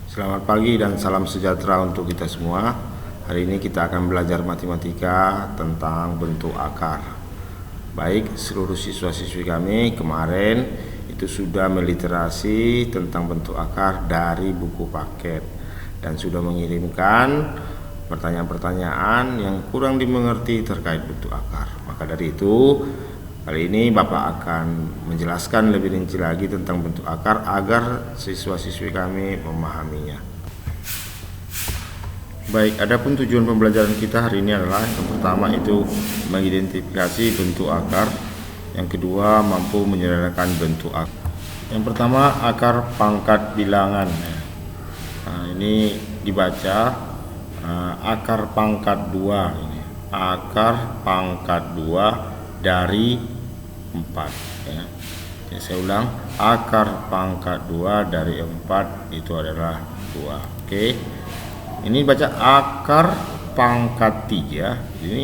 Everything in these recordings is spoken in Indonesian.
Selamat pagi dan salam sejahtera untuk kita semua. Hari ini kita akan belajar matematika tentang bentuk akar. Baik, seluruh siswa-siswi kami kemarin itu sudah meliterasi tentang bentuk akar dari buku paket dan sudah mengirimkan pertanyaan-pertanyaan yang kurang dimengerti terkait bentuk akar. Maka dari itu, kali ini Bapak akan menjelaskan lebih rinci lagi tentang bentuk akar agar siswa-siswi kami memahaminya. Baik, adapun tujuan pembelajaran kita hari ini adalah yang pertama itu mengidentifikasi bentuk akar, yang kedua mampu menyederhanakan bentuk akar. Yang pertama akar pangkat bilangan. Nah, ini dibaca akar pangkat 2 ini. Akar pangkat 2 dari 4 ya. Jadi saya ulang, akar pangkat 2 dari 4 itu adalah 2. Oke. Ini baca akar pangkat 3. Ini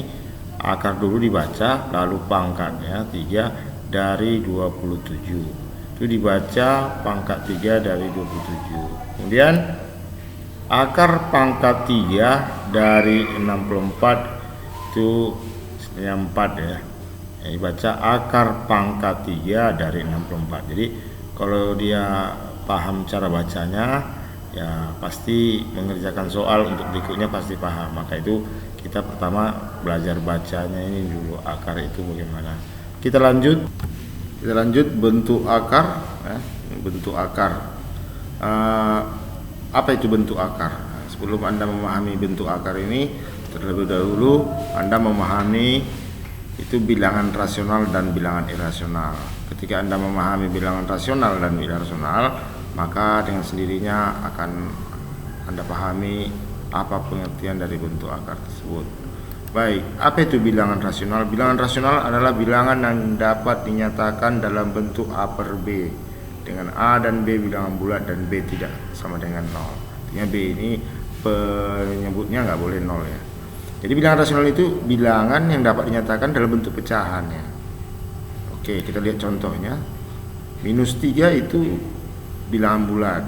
akar dulu dibaca lalu pangkatnya 3 dari 27. Itu dibaca pangkat 3 dari 27. Kemudian akar pangkat 3 dari 64 itu 4 ya. Dibaca akar pangkat 3 dari 64. Jadi kalau dia paham cara bacanya, ya pasti mengerjakan soal untuk berikutnya pasti paham. Maka itu kita pertama belajar bacanya ini dulu, akar itu bagaimana. Kita lanjut bentuk akar ya. Bentuk akar, apa itu bentuk akar? Sebelum Anda memahami bentuk akar ini, terlebih dahulu Anda memahami itu bilangan rasional dan bilangan irasional. Ketika Anda memahami bilangan rasional dan irasional, maka dengan sendirinya akan Anda pahami apa pengertian dari bentuk akar tersebut. Baik, apa itu bilangan rasional? Bilangan rasional adalah bilangan yang dapat dinyatakan dalam bentuk A per B, dengan A dan B bilangan bulat dan B tidak sama dengan 0. Artinya B ini penyebutnya nggak boleh 0 ya. Jadi bilangan rasional itu bilangan yang dapat dinyatakan dalam bentuk pecahan ya. Oke, kita lihat contohnya. Minus 3 itu bilangan bulat.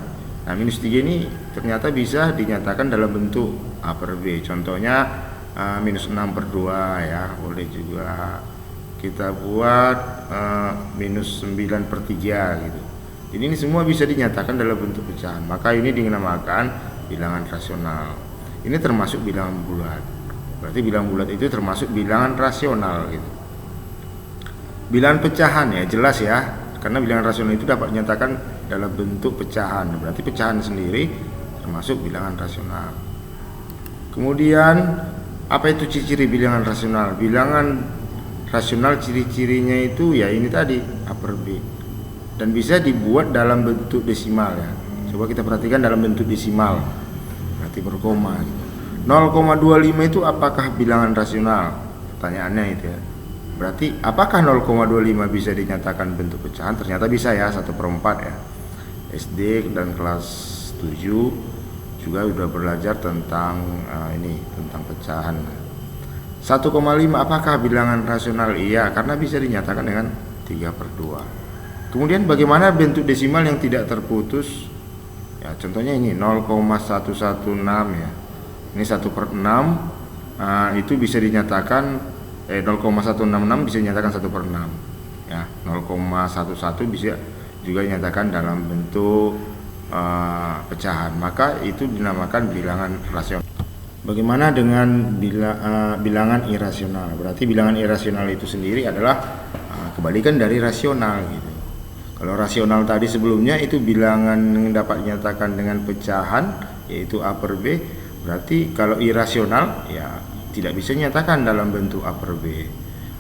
Nah, minus 3 ini ternyata bisa dinyatakan dalam bentuk A per B. Contohnya minus 6 per 2 ya. Boleh juga kita buat minus 9 per 3 gitu. Jadi ini semua bisa dinyatakan dalam bentuk pecahan. Maka ini dinamakan bilangan rasional. Ini termasuk bilangan bulat. Berarti bilangan bulat itu termasuk bilangan rasional gitu. Bilangan pecahan ya jelas ya, karena bilangan rasional itu dapat dinyatakan dalam bentuk pecahan. Berarti pecahan sendiri termasuk bilangan rasional. Kemudian apa itu ciri-ciri bilangan rasional? Bilangan rasional ciri-cirinya itu ya ini tadi A per B. Dan bisa dibuat dalam bentuk desimal ya. Coba kita perhatikan dalam bentuk desimal. Berarti berkoma gitu. 0,25 itu apakah bilangan rasional? Pertanyaannya itu ya. Berarti apakah 0,25 bisa dinyatakan bentuk pecahan? Ternyata bisa ya, 1/4 ya. SD dan kelas 7 juga sudah belajar tentang tentang pecahan. 1,5 apakah bilangan rasional? Iya, karena bisa dinyatakan dengan 3/2. Kemudian bagaimana bentuk desimal yang tidak terputus? Ya, contohnya ini 0,116 ya. Ini 1/6 itu bisa dinyatakan 0,166 bisa dinyatakan 1/6 ya. 0,11 bisa juga dinyatakan dalam bentuk pecahan. Maka itu dinamakan bilangan rasional. Bagaimana dengan bilangan irasional? Berarti bilangan irasional itu sendiri adalah kebalikan dari rasional gitu. Kalau rasional tadi sebelumnya itu bilangan yang dapat dinyatakan dengan pecahan yaitu A per B. Berarti kalau irasional ya tidak bisa dinyatakan dalam bentuk A per B.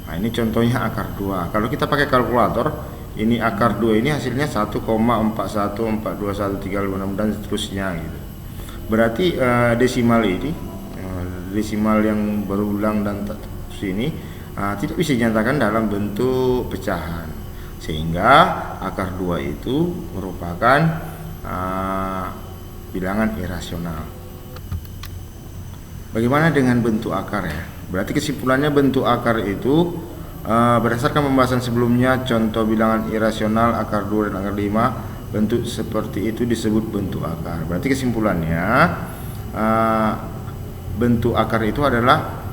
Nah, ini contohnya akar 2. Kalau kita pakai kalkulator, ini akar 2 ini hasilnya 1,4142136 dan seterusnya gitu. Berarti desimal ini desimal yang berulang dan sini tidak bisa dinyatakan dalam bentuk pecahan. Sehingga akar 2 itu merupakan bilangan irasional. Bagaimana dengan bentuk akar ya? Berarti kesimpulannya bentuk akar itu berdasarkan pembahasan sebelumnya, contoh bilangan irasional akar 2 dan akar 5 bentuk seperti itu disebut bentuk akar. Berarti kesimpulannya, bentuk akar itu adalah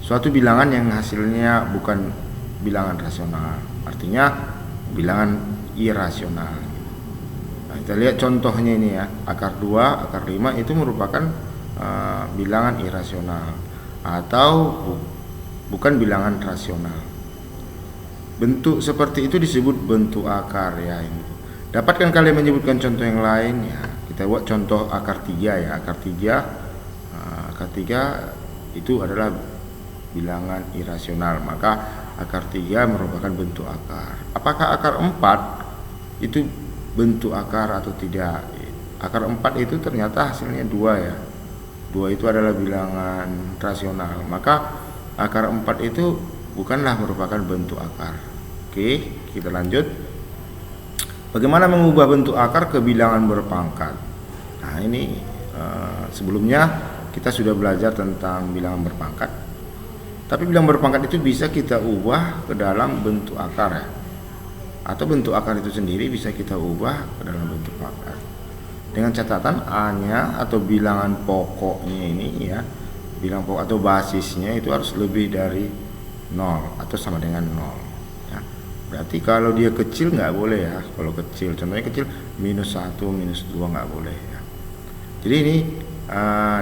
suatu bilangan yang hasilnya bukan bilangan rasional, artinya bilangan irasional. Nah, kita lihat contohnya ini ya, akar 2, akar 5 itu merupakan bilangan irasional atau bukan bilangan rasional. Bentuk seperti itu disebut bentuk akar ya. Ini. Dapatkah kalian menyebutkan contoh yang lain ya? Kita buat contoh akar 3 ya. Akar 3 itu adalah bilangan irasional, maka akar 3 merupakan bentuk akar. Apakah akar 4 itu bentuk akar atau tidak? Akar 4 itu ternyata hasilnya 2 ya. 2 itu adalah bilangan rasional, maka akar 4 itu bukanlah merupakan bentuk akar. Oke, kita lanjut. Bagaimana mengubah bentuk akar ke bilangan berpangkat? Nah ini sebelumnya kita sudah belajar tentang bilangan berpangkat. Tapi bilangan berpangkat itu bisa kita ubah ke dalam bentuk akar ya. Atau bentuk akar itu sendiri bisa kita ubah ke dalam bentuk pangkat. Dengan catatan A-nya atau bilangan pokoknya ini ya, bilangan pokok atau basisnya itu harus lebih dari 0 atau sama dengan 0 ya. Berarti kalau dia kecil nggak boleh ya. Kalau kecil, contohnya kecil -1, -2 nggak boleh ya. Jadi ini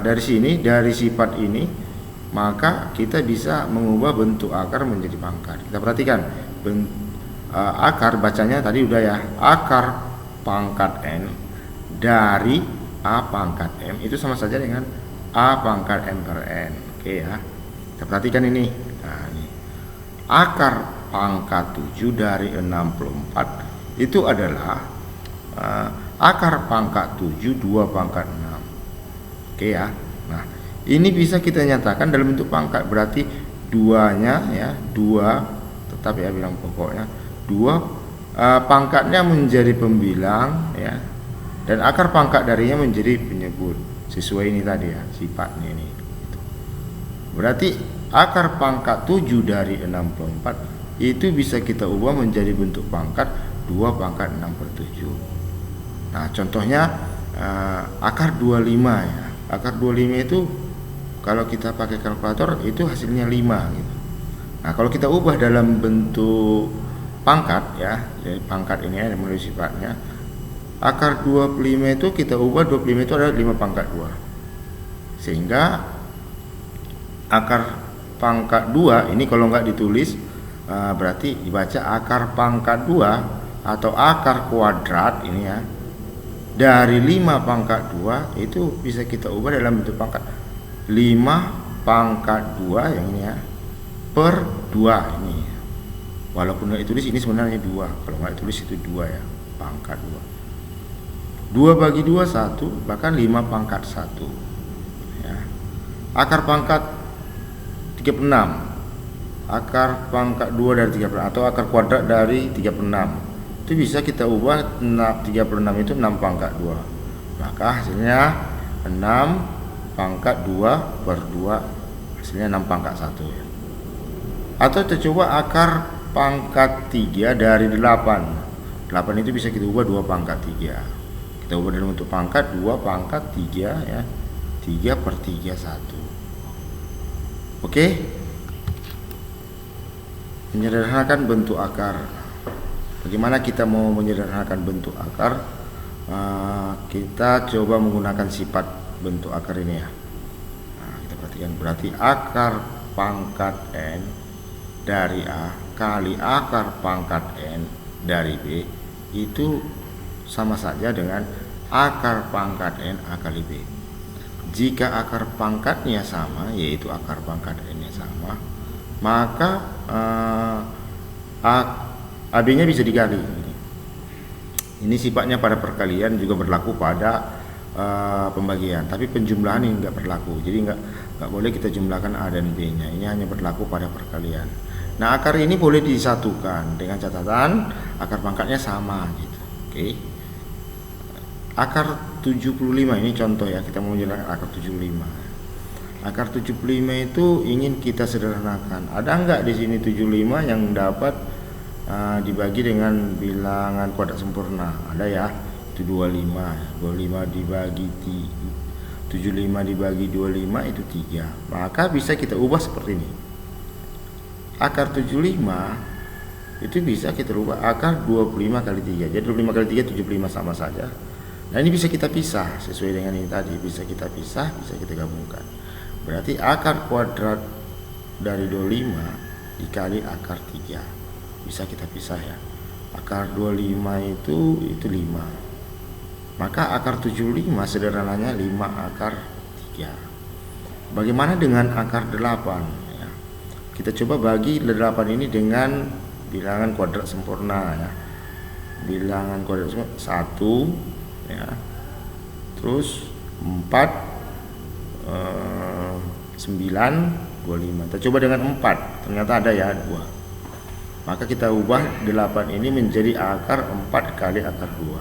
dari sini, dari sifat ini, maka kita bisa mengubah bentuk akar menjadi pangkat. Kita perhatikan akar bacanya tadi udah ya, akar pangkat n dari a pangkat m itu sama saja dengan a pangkat m per n. Oke ya, kita perhatikan ini. Nah, ini akar pangkat 7 dari 64 itu adalah akar pangkat 7 2 pangkat 6. Oke ya. Nah, ini bisa kita nyatakan dalam bentuk pangkat, berarti 2-nya ya, 2 tetap ya bilang pokoknya 2 pangkatnya menjadi pembilang ya, dan akar pangkat darinya menjadi penyebut sesuai ini tadi ya, sifatnya ini. Berarti akar pangkat 7 dari 64 itu bisa kita ubah menjadi bentuk pangkat 2 pangkat 6 per 7. Nah contohnya akar 25 ya. Akar 25 itu kalau kita pakai kalkulator itu hasilnya 5 gitu. Nah kalau kita ubah dalam bentuk pangkat ya, jadi pangkat ini ya melalui sifatnya, akar 25 itu kita ubah 25 itu adalah 5 pangkat 2, sehingga akar pangkat 2 ini kalau nggak ditulis berarti dibaca akar pangkat 2 atau akar kuadrat ini ya, dari 5 pangkat 2 itu bisa kita ubah dalam bentuk pangkat 5 pangkat 2 yang ini ya, per 2 ini. Walaupun nggak ditulis ini sebenarnya 2, kalau nggak ditulis itu 2 ya, pangkat 2. 2 bagi 2 1, bahkan 5 pangkat 1 ya. Akar pangkat 36, akar pangkat 2 dari 36 atau akar kuadrat dari 36 itu bisa kita ubah 36 itu 6 pangkat 2, maka hasilnya 6 pangkat 2 per 2 hasilnya 6 pangkat 1 ya. Atau kita coba akar pangkat 3 dari 8 itu bisa kita ubah 2 pangkat 3, kita ubah dalam bentuk pangkat 2 pangkat 3 ya, 3 per 3 1. Oke, menyederhanakan bentuk akar. Bagaimana kita mau menyederhanakan bentuk akar? Kita coba menggunakan sifat bentuk akar ini ya. Nah, kita perhatikan, berarti akar pangkat n dari a kali akar pangkat n dari b itu sama saja dengan akar pangkat n a kali b. Jika akar pangkatnya sama, yaitu akar pangkat n-nya sama, maka AB-nya bisa dikali. Ini sifatnya pada perkalian, juga berlaku pada pembagian, tapi penjumlahan ini enggak berlaku. Jadi enggak boleh kita jumlahkan A dan B-nya. Ini hanya berlaku pada perkalian. Nah, akar ini boleh disatukan dengan catatan akar pangkatnya sama gitu. Oke. Akar 75 ini contoh ya, kita mau menjelaskan akar 75. Akar 75 itu ingin kita sederhanakan. Ada enggak di sini 75 yang dapat dibagi dengan bilangan kuadrat sempurna. Ada ya, itu 25. 25 dibagi 75 dibagi 25 itu 3. Maka bisa kita ubah seperti ini. Akar 75 itu bisa kita ubah akar 25 kali 3. Jadi 25 kali 3 75 sama saja. Nah, ini bisa kita pisah sesuai dengan ini tadi. Bisa kita pisah, bisa kita gabungkan. Berarti akar kuadrat dari 25 dikali akar 3. Bisa kita pisah ya. Akar 25 itu 5. Maka akar 75 sederhananya 5 akar 3. Bagaimana dengan akar 8? Ya. Kita coba bagi 8 ini dengan bilangan kuadrat sempurna ya. Bilangan kuadrat sempurna 1 ya. Terus 4 9 25. Kita coba dengan 4. Ternyata ada ya 2. Maka kita ubah 8 ini menjadi akar 4 kali akar 2.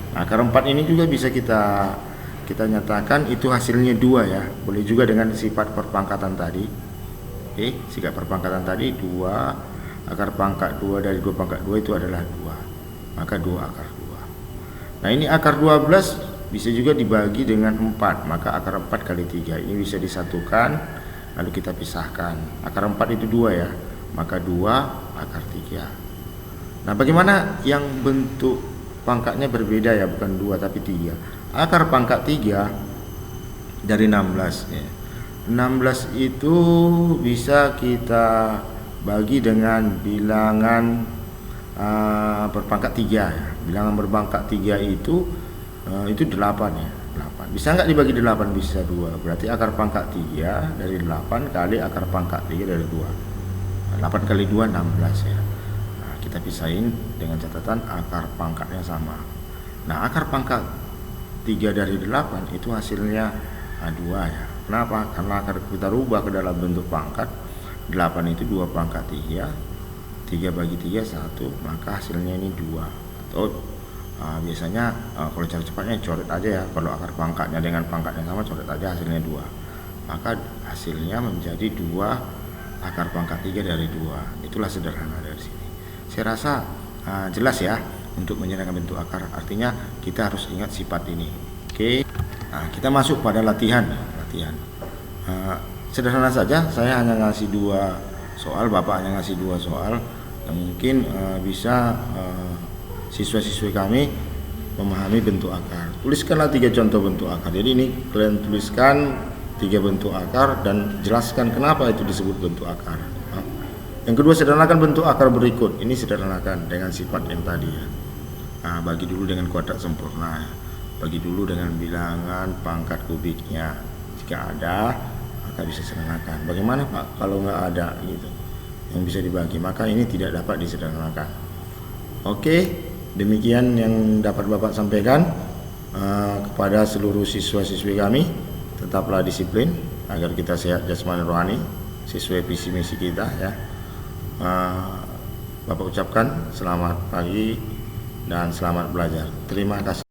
Nah, akar 4 ini juga bisa kita nyatakan itu hasilnya 2 ya. Boleh juga dengan sifat perpangkatan tadi. Oke, sifat perpangkatan tadi 2. Akar pangkat 2 dari 2 pangkat 2 itu adalah 2. Maka 2 akar 2. Nah, ini akar 12 bisa juga dibagi dengan 4. Maka akar 4 kali 3 ini bisa disatukan lalu kita pisahkan. Akar 4 itu 2 ya. Maka 2 akar 3. Nah, bagaimana yang bentuk pangkatnya berbeda ya, bukan 2 tapi 3. Akar pangkat 3 dari 16 ya. 16 itu bisa kita bagi dengan bilangan berpangkat 3 ya. Bilangan berpangkat 3 itu 8 ya. 8. Bisa nggak dibagi 8? Bisa 2. Berarti akar pangkat 3 dari 8 kali akar pangkat 3 dari 2. 8 kali 2 16 ya. Nah, kita pisahin dengan catatan akar pangkatnya sama. Nah, akar pangkat 3 dari 8 itu hasilnya 2 ya. Kenapa? Karena akar kita rubah ke dalam bentuk pangkat. 8 itu 2 pangkat 3. 3 bagi 3 1. Maka hasilnya ini 2. Atau biasanya kalau cara cepatnya coret aja ya. Kalau akar pangkatnya dengan pangkatnya sama, coret aja hasilnya 2. Maka hasilnya menjadi 2 akar pangkat 3 dari 2. Itulah sederhana dari sini. Saya rasa jelas ya untuk menyerahkan bentuk akar. Artinya kita harus ingat sifat ini. Oke. Nah, kita masuk pada latihan. Sederhana saja, saya hanya ngasih 2 soal, Bapak hanya ngasih 2 soal yang mungkin bisa siswa-siswi kami memahami bentuk akar. Tuliskanlah 3 contoh bentuk akar. Jadi ini kalian tuliskan 3 bentuk akar dan jelaskan kenapa itu disebut bentuk akar. Yang kedua, sederhanakan bentuk akar berikut. Ini sederhanakan dengan sifat yang tadi ya. Bagi dulu dengan kuadrat sempurna. Bagi dulu dengan bilangan pangkat kubiknya. Jika ada, maka bisa sederhanakan. Bagaimana Pak kalau nggak ada gitu yang bisa dibagi? Maka ini tidak dapat disederhanakan. Oke, demikian yang dapat Bapak sampaikan kepada seluruh siswa-siswi kami. Tetaplah disiplin agar kita sehat jasmani rohani sesuai visi misi kita ya. Bapak ucapkan selamat pagi dan selamat belajar. Terima kasih.